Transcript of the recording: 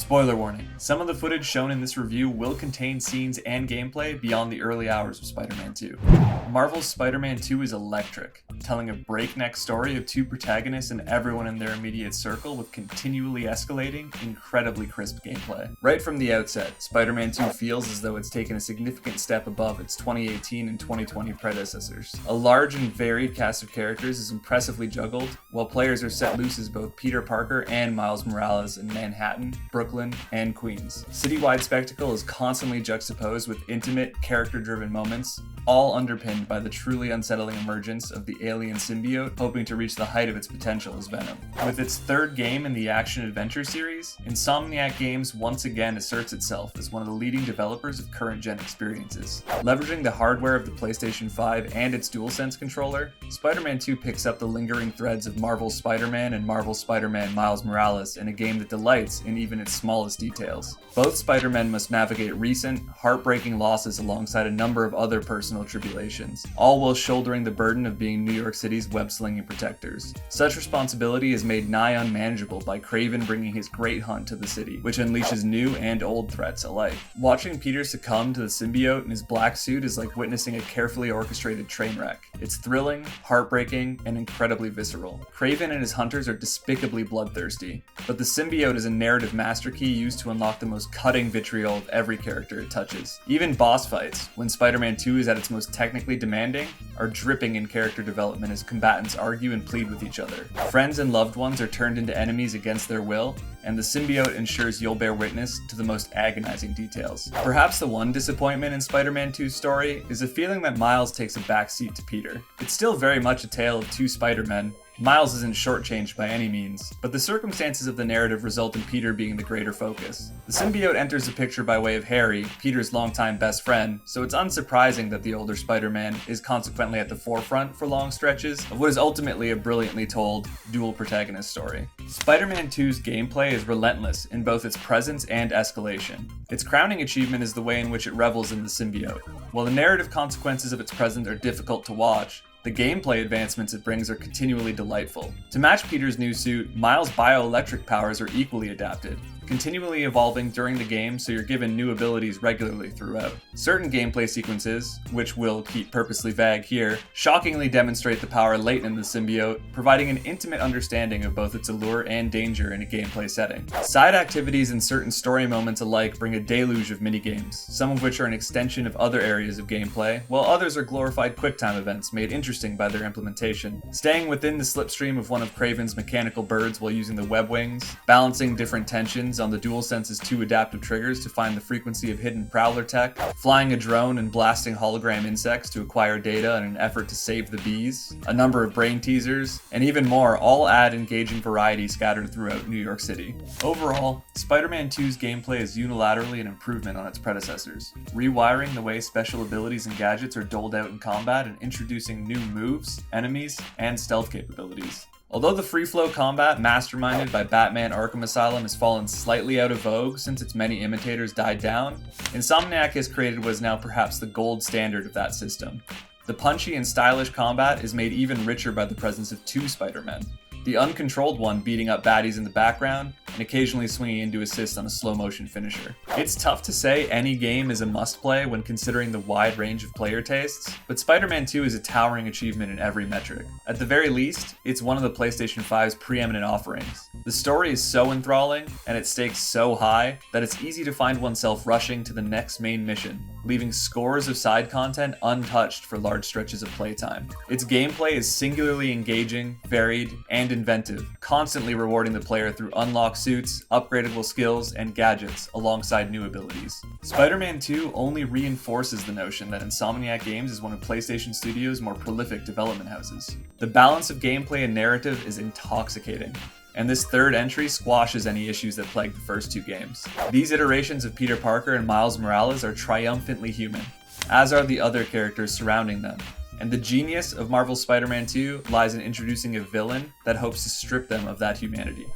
Spoiler warning, some of the footage shown in this review will contain scenes and gameplay beyond the early hours of Spider-Man 2. Marvel's Spider-Man 2 is electric, telling a breakneck story of two protagonists and everyone in their immediate circle with continually escalating, incredibly crisp gameplay. Right from the outset, Spider-Man 2 feels as though it's taken a significant step above its 2018 and 2020 predecessors. A large and varied cast of characters is impressively juggled, while players are set loose as both Peter Parker and Miles Morales in Manhattan, Brooklyn, and Queens. Citywide spectacle is constantly juxtaposed with intimate, character-driven moments, all underpinned by the truly unsettling emergence of the alien symbiote hoping to reach the height of its potential as Venom. With its third game in the action-adventure series, Insomniac Games once again asserts itself as one of the leading developers of current-gen experiences. Leveraging the hardware of the PlayStation 5 and its DualSense controller, Spider-Man 2 picks up the lingering threads of Marvel's Spider-Man and Marvel's Spider-Man Miles Morales in a game that delights in even its smallest details. Both Spider-Men must navigate recent, heartbreaking losses alongside a number of other personal tribulations, all while shouldering the burden of being New York City's web-slinging protectors. Such responsibility is made nigh unmanageable by Kraven bringing his Great Hunt to the city, which unleashes new and old threats alike. Watching Peter succumb to the symbiote in his black suit is like witnessing a carefully orchestrated train wreck. It's thrilling, heartbreaking, and incredibly visceral. Kraven and his hunters are despicably bloodthirsty, but the symbiote is a narrative master key used to unlock the most cutting vitriol of every character it touches. Even boss fights, when Spider-Man 2 is at its most technically demanding, are dripping in character development as combatants argue and plead with each other. Friends and loved ones are turned into enemies against their will, and the symbiote ensures you'll bear witness to the most agonizing details. Perhaps the one disappointment in Spider-Man 2's story is a feeling that Miles takes a backseat to Peter. It's still very much a tale of two Spider-Men. Miles isn't shortchanged by any means, but the circumstances of the narrative result in Peter being the greater focus. The symbiote enters the picture by way of Harry, Peter's longtime best friend, so it's unsurprising that the older Spider-Man is consequently at the forefront for long stretches of what is ultimately a brilliantly told, dual protagonist story. Spider-Man 2's gameplay is relentless in both its presence and escalation. Its crowning achievement is the way in which it revels in the symbiote. While the narrative consequences of its presence are difficult to watch, the gameplay advancements it brings are continually delightful. To match Peter's new suit, Miles' bioelectric powers are equally adapted, continually evolving during the game so you're given new abilities regularly throughout. Certain gameplay sequences, which we'll keep purposely vague here, shockingly demonstrate the power latent in the symbiote, providing an intimate understanding of both its allure and danger in a gameplay setting. Side activities and certain story moments alike bring a deluge of minigames, some of which are an extension of other areas of gameplay, while others are glorified QuickTime events made interesting by their implementation. Staying within the slipstream of one of Kraven's mechanical birds while using the web wings, balancing different tensions on the DualSense's two adaptive triggers to find the frequency of hidden Prowler tech, flying a drone and blasting hologram insects to acquire data in an effort to save the bees, a number of brain teasers, and even more all add engaging variety scattered throughout New York City. Overall, Spider-Man 2's gameplay is unilaterally an improvement on its predecessors, rewiring the way special abilities and gadgets are doled out in combat and introducing new moves, enemies, and stealth capabilities. Although the free-flow combat masterminded by Batman Arkham Asylum has fallen slightly out of vogue since its many imitators died down, Insomniac has created what is now perhaps the gold standard of that system. The punchy and stylish combat is made even richer by the presence of two Spider-Men, the uncontrolled one beating up baddies in the background and occasionally swinging in to assist on a slow-motion finisher. It's tough to say any game is a must-play when considering the wide range of player tastes, but Spider-Man 2 is a towering achievement in every metric. At the very least, it's one of the PlayStation 5's preeminent offerings. The story is so enthralling, and its stakes so high, that it's easy to find oneself rushing to the next main mission, leaving scores of side content untouched for large stretches of playtime. Its gameplay is singularly engaging, varied, and inventive, constantly rewarding the player through unlocked suits, upgradable skills, and gadgets, alongside new abilities. Spider-Man 2 only reinforces the notion that Insomniac Games is one of PlayStation Studios' more prolific development houses. The balance of gameplay and narrative is intoxicating, and this third entry squashes any issues that plagued the first two games. These iterations of Peter Parker and Miles Morales are triumphantly human, as are the other characters surrounding them. And the genius of Marvel's Spider-Man 2 lies in introducing a villain that hopes to strip them of that humanity.